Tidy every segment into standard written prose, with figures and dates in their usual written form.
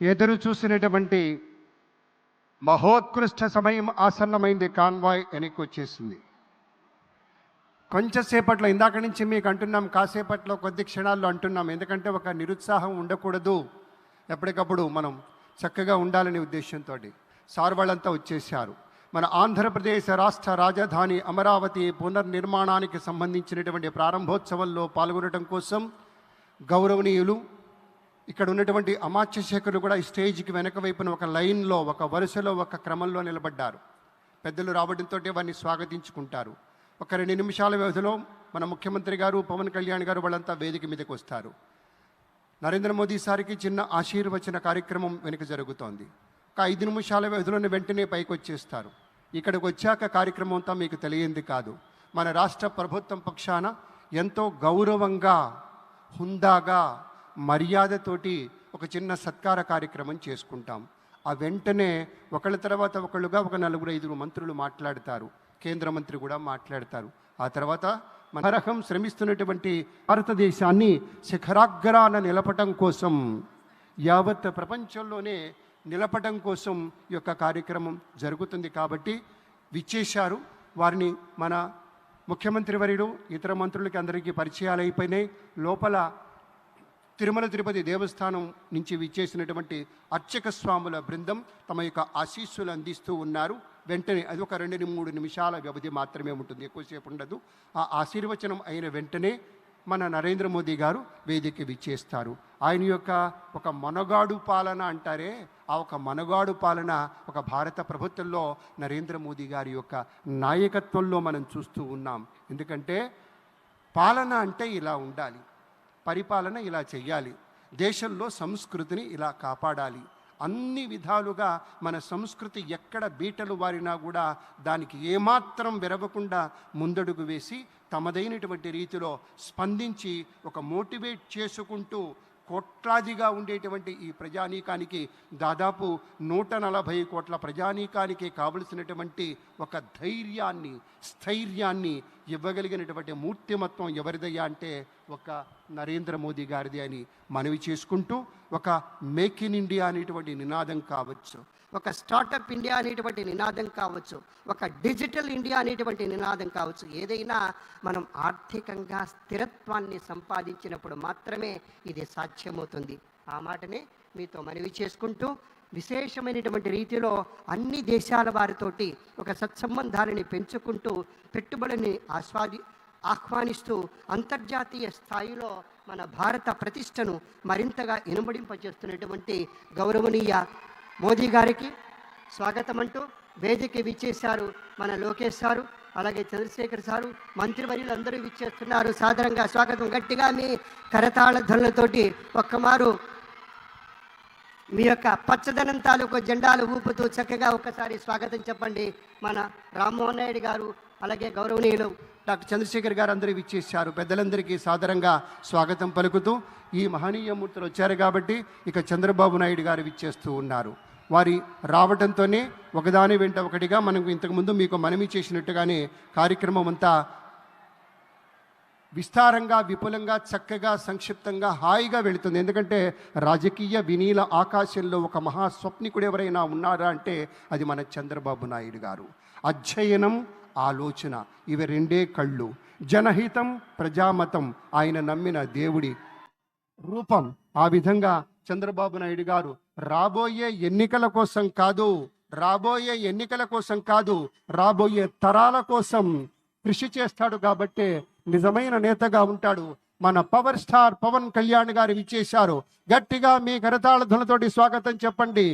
ఎదురు చూసినటువంటి మహోత్కృష్ట సమయం ఆసన్నమైంది. కాన్వాయ్ వెనక్కి వచ్చేసింది. కొంచెంసేపట్లో, ఇందాక నుంచి మీకు అంటున్నాం, కాసేపట్లో కొద్ది క్షణాల్లో అంటున్నాం, ఎందుకంటే ఒక నిరుత్సాహం ఉండకూడదు, ఎప్పటికప్పుడు మనం చక్కగా ఉండాలనే ఉద్దేశంతో సార్ వాళ్ళంతా వచ్చేసారు. మన ఆంధ్రప్రదేశ్ రాష్ట్ర రాజధాని అమరావతి పునర్నిర్మాణానికి సంబంధించినటువంటి ప్రారంభోత్సవంలో పాల్గొనడం కోసం గౌరవనీయులు ఇక్కడ ఉన్నటువంటి అమాత్య శాఖలు కూడా ఈ స్టేజ్కి వెనక వైపున ఒక లైన్లో, ఒక వరుసలో, ఒక క్రమంలో నిలబడ్డారు. పెద్దలు రావడంతో వారిని స్వాగతించుకుంటారు. ఒక 2 నిమిషాల వ్యవధిలో మన ముఖ్యమంత్రి గారు, పవన్ కళ్యాణ్ గారు వాళ్ళంతా వేదిక మీదకి వస్తారు. నరేంద్ర మోదీ సార్కి చిన్న ఆశీర్వచన కార్యక్రమం వెనుక జరుగుతోంది. ఒక 5 నిమిషాల వ్యవధిలోనే వెంటనే పైకి వచ్చేస్తారు. ఇక్కడికి వచ్చాక కార్యక్రమం అంతా మీకు తెలియంది కాదు. మన రాష్ట్ర ప్రభుత్వం పక్షాన ఎంతో గౌరవంగా, హుందాగా, మర్యాదతోటి ఒక చిన్న సత్కార కార్యక్రమం చేసుకుంటాం. ఆ వెంటనే ఒకళ్ళ తర్వాత ఒకళ్ళుగా ఒక 4-5 మంత్రులు మాట్లాడతారు. కేంద్ర మంత్రి కూడా మాట్లాడతారు. ఆ తర్వాత మనరహం శ్రమిస్తున్నటువంటి భారతదేశాన్ని శిఖరాగ్రాన నిలపటం కోసం, యావత్ ప్రపంచంలోనే నిలపటం కోసం ఈ యొక్క కార్యక్రమం జరుగుతుంది. కాబట్టి విచ్చేశారు. వారిని మన ముఖ్యమంత్రి వర్యుడు, ఇతర మంత్రులకి అందరికీ పరిచయాలు అయిపోయినాయి. లోపల తిరుమల తిరుపతి దేవస్థానం నుంచి విచ్చేసినటువంటి అర్చక స్వాముల బృందం తమ యొక్క ఆశీస్సులు అందిస్తూ ఉన్నారు. వెంటనే అది ఒక 2-3 నిమిషాల వ్యవధి మాత్రమే ఉంటుంది, ఎక్కువసేపు ఉండదు. ఆ ఆశీర్వచనం అయిన వెంటనే మన నరేంద్ర మోదీ గారు వేదిక విచ్చేస్తారు. ఆయన యొక్క ఒక మనగాడు పాలన అంటారే, ఆ ఒక మనగాడు పాలన ఒక భారత ప్రభుత్వంలో నరేంద్ర మోదీ గారి యొక్క నాయకత్వంలో మనం చూస్తూ ఉన్నాం. ఎందుకంటే పాలన అంటే ఇలా ఉండాలి, పరిపాలన ఇలా చెయ్యాలి, దేశంలో సంస్కృతిని ఇలా కాపాడాలి, అన్ని విధాలుగా మన సంస్కృతి ఎక్కడ బీటలు వారినా కూడా దానికి ఏమాత్రం విరవకుండా ముందడుగు వేసి తమదైనటువంటి రీతిలో స్పందించి ఒక మోటివేట్ చేసుకుంటూ కోట్లాదిగా ఉండేటువంటి ఈ ప్రజానీకానికి, దాదాపు 140 కోట్ల ప్రజానీకానికి కావలసినటువంటి ఒక ధైర్యాన్ని, స్థైర్యాన్ని ఇవ్వగలిగినటువంటి మూర్తిమత్వం ఎవరిదయ్యా అంటే ఒక నరేంద్ర మోదీ గారిది అని మనవి చేసుకుంటూ, ఒక మేక్ ఇన్ ఇండియా అనేటువంటి నినాదం కావచ్చు, ఒక స్టార్టప్ ఇండియా అనేటువంటి నినాదం కావచ్చు, ఒక డిజిటల్ ఇండియా అనేటువంటి నినాదం కావచ్చు, ఏదైనా మనం ఆర్థికంగా స్థిరత్వాన్ని సంపాదించినప్పుడు మాత్రమే ఇది సాధ్యమవుతుంది. ఆ మాటనే మీతో మనవి చేసుకుంటూ, విశేషమైనటువంటి రీతిలో అన్ని దేశాల వారితోటి ఒక సత్సంబంధాలని పెంచుకుంటూ, పెట్టుబడిని ఆహ్వానిస్తూ అంతర్జాతీయ స్థాయిలో మన భారత ప్రతిష్టను మరింతగా ఇనుమడింపజేస్తున్నటువంటి గౌరవనీయ మోదీ గారికి స్వాగతం అంటూ వేదిక విచ్చేశారు మన లోకేష్ సారు, అలాగే చంద్రశేఖర్ సారు, మంత్రివర్యులు అందరూ విచ్చేస్తున్నారు. సాదరంగా స్వాగతం. గట్టిగా మీ కరతాళ ధ్వనులతోటి ఒక్కమారు మీ యొక్క పచ్చదనం తాలూకు జెండాలు ఊపుతూ చక్కగా ఒక్కసారి స్వాగతం చెప్పండి. మన రామ్మోహన్ నాయుడు గారు, అలాగే గౌరవనీయులు డాక్టర్ చంద్రశేఖర్ గారు అందరూ విచ్చేశారు. పెద్దలందరికీ సాదరంగా స్వాగతం పలుకుతూ, ఈ మహనీయ మూర్తులు వచ్చారు కాబట్టి ఇక చంద్రబాబు నాయుడు గారు విచ్చేస్తూ ఉన్నారు. వారి రావడంతోనే ఒకదాని వెంట ఒకటిగా మనం ఇంతకుముందు మీకు మనవి చేసినట్టుగానే కార్యక్రమం అంతా విస్తారంగా, విపులంగా, చక్కగా, సంక్షిప్తంగా, హాయిగా వెళుతుంది. ఎందుకంటే రాజకీయ వినీల ఆకాశంలో ఒక మహాస్వప్నికుడు ఎవరైనా ఉన్నారా అంటే అది మన చంద్రబాబు నాయుడు గారు. అధ్యయనం, ఆలోచన, ఇవి 2 కళ్ళు. జనహితం, ప్రజామతం, ఆయన నమ్మిన దేవుడి రూపం. ఆ విధంగా చంద్రబాబు నాయుడు గారు రాబోయే ఎన్నికల కోసం కాదు, రాబోయే తరాల కోసం కృషి చేస్తాడు. కాబట్టే నిజమైన నేతగా ఉంటాడు. మన పవర్ స్టార్ పవన్ కళ్యాణ్ గారు విచ్చేశారు. గట్టిగా మీ కరతాళ ధ్వనులతోటి స్వాగతం చెప్పండి.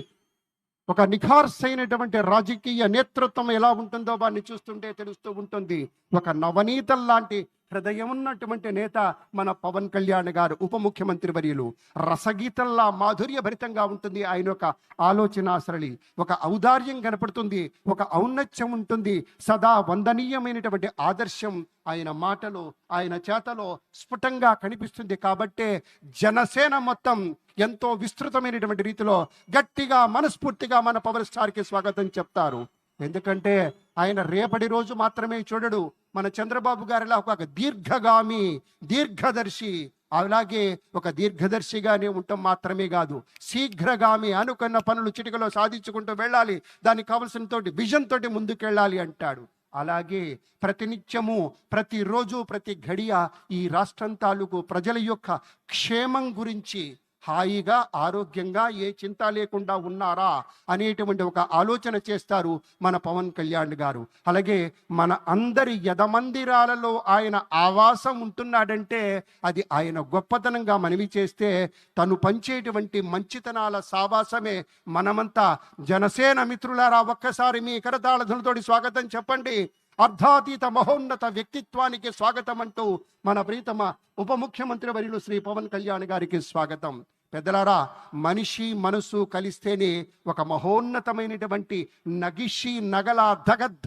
ఒక నిఖార్సైనటువంటి రాజకీయ నేతృత్వం ఎలా ఉంటుందో వారిని చూస్తుంటే తెలుస్తూ ఉంటుంది. ఒక నవనీతం లాంటి హృదయం ఉన్నటువంటి నేత మన పవన్ కళ్యాణ్ గారు, ఉప ముఖ్యమంత్రి వర్యులు. రసగీతంలా మాధుర్యభరితంగా ఉంటుంది ఆయన ఒక ఆలోచన సరళి. ఒక ఔదార్యం కనపడుతుంది, ఒక ఔన్నత్యం ఉంటుంది, సదా వందనీయమైనటువంటి ఆదర్శం ఆయన మాటలో, ఆయన చేతలో స్ఫుటంగా కనిపిస్తుంది. కాబట్టే జనసేన మొత్తం ఎంతో విస్తృతమైనటువంటి రీతిలో గట్టిగా, మనస్ఫూర్తిగా మన పవర్ స్టార్కి స్వాగతం చెప్తారు. ఎందుకంటే ఆయన రేపటి రోజు మాత్రమే చూడడు. మన చంద్రబాబు గారిలా ఒక దీర్ఘగామి, దీర్ఘదర్శి, అలాగే ఒక దీర్ఘదర్శిగానే ఉండటం మాత్రమే కాదు, శీఘ్రగామి అనుకున్న పనులు చిటికలో సాధించుకుంటూ వెళ్ళాలి, దానికి కావలసిన తోటి విజన్ తోటి ముందుకెళ్ళాలి అంటాడు. అలాగే ప్రతినిత్యము, ప్రతిరోజు, ప్రతి ఘడియ ఈ రాష్ట్రం తాలూకు ప్రజల యొక్క క్షేమం గురించి హాయిగా ఆరోగ్యంగా ఏ చింత లేకుండా ఉన్నారా అనేటువంటి ఒక ఆలోచన చేస్తారు మన పవన్ కళ్యాణ్ గారు. అలాగే మన అందరి యదమందిరాలలో ఆయన ఆవాసం ఉంటున్నాడంటే అది ఆయన గొప్పతనంగా మనవి చేస్తే, తను పంచేటువంటి మంచితనాల సావాసమే. మనమంతా జనసేన మిత్రులారా ఒక్కసారి మీ కరతాళధులతోటి స్వాగతం చెప్పండి. అర్ధాతీత మహోన్నత వ్యక్తిత్వానికి స్వాగతం అంటూ మన ప్రీతమ ఉప ముఖ్యమంత్రి వర్యులు శ్రీ పవన్ కళ్యాణ్ గారికి స్వాగతం. పెద్దలారా, మనిషి మనసు కలిస్తేనే ఒక మహోన్నతమైనటువంటి నగిషి నగల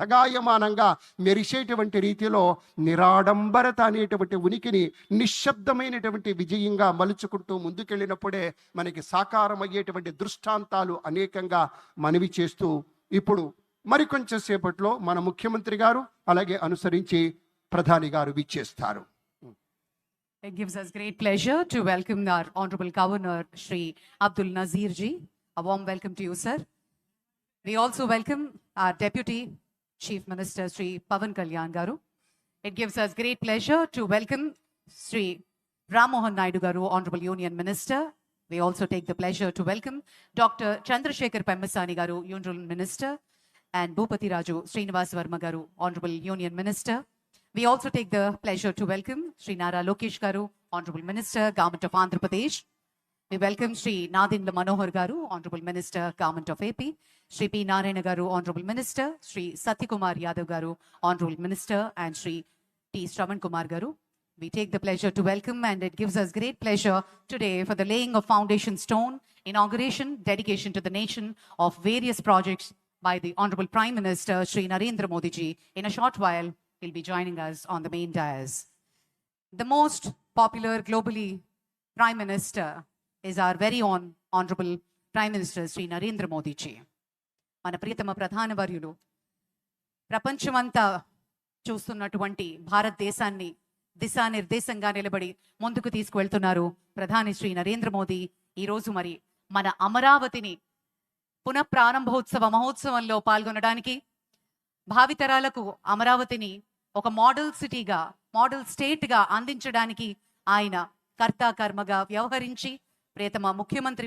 ధగాయమానంగా మెరిసేటువంటి రీతిలో నిరాడంబరత అనేటువంటి ఉనికిని నిశ్శబ్దమైనటువంటి విజయంగా మలుచుకుంటూ ముందుకెళ్ళినప్పుడే మనకి సాకారమయ్యేటువంటి దృష్టాంతాలు అనేకంగా మనవి చేస్తూ, ఇప్పుడు మరికొంచెం సేపట్లో మన ముఖ్యమంత్రి గారు అలాగే అనుసరించి ప్రధాని గారు విచ్చేస్తారు. It gives us great pleasure to welcome our Honorable Governor, Shri Abdul Nazir ji. A warm welcome to you, sir. We also welcome our Deputy Chief Minister, Shri Pavan Kalyan Garu. It gives us great pleasure to welcome Shri Ram Mohan Naidu Garu, Honorable Union Minister. We also take the pleasure to welcome Dr. Chandrasekhar Pemmasani Garu, Union Minister, and Bhupati Raju Srinivas Verma Garu, Honorable Union Minister. We also take the pleasure to welcome Shri Nara Lokesh Garu, Honorable Minister, Government of Andhra Pradesh. We welcome Shri Nadindra Manohar Garu, Honorable Minister, Government of AP. Shri P. Narayana Garu, Honorable Minister. Shri Satyakumar Yadav Garu, Honorable Minister, and Shri T. Shravan Kumar Garu. We take the pleasure to welcome, and it gives us great pleasure today for the laying of foundation stone, inauguration, dedication to the nation of various projects by the Honorable Prime Minister, Shri Narendra Modi ji. In a short while, he'll be joining us on the main dais. The most popular globally Prime Minister is our very own Honorable Prime Minister, Shri Narendra Modi ji. మన ప్రియతమ ప్రధాన వర్యులు ప్రపంచమంతా చూస్తున్నటువంటి భారతదేశాన్ని దిశానిర్దేశంగా నిలబడి ముందుకు తీసుకువెళ్తున్నారు ప్రధాని శ్రీ నరేంద్ర మోదీ. ఈరోజు మరి మన అమరావతిని పునఃప్రారంభోత్సవ మహోత్సవంలో పాల్గొనడానికి, భావితరాలకు అమరావతిని ఒక మోడల్ సిటీగా, మోడల్ స్టేట్గా అందించడానికి ఆయన కర్త కర్మగా వ్యవహరించి ప్రియతమ ముఖ్యమంత్రి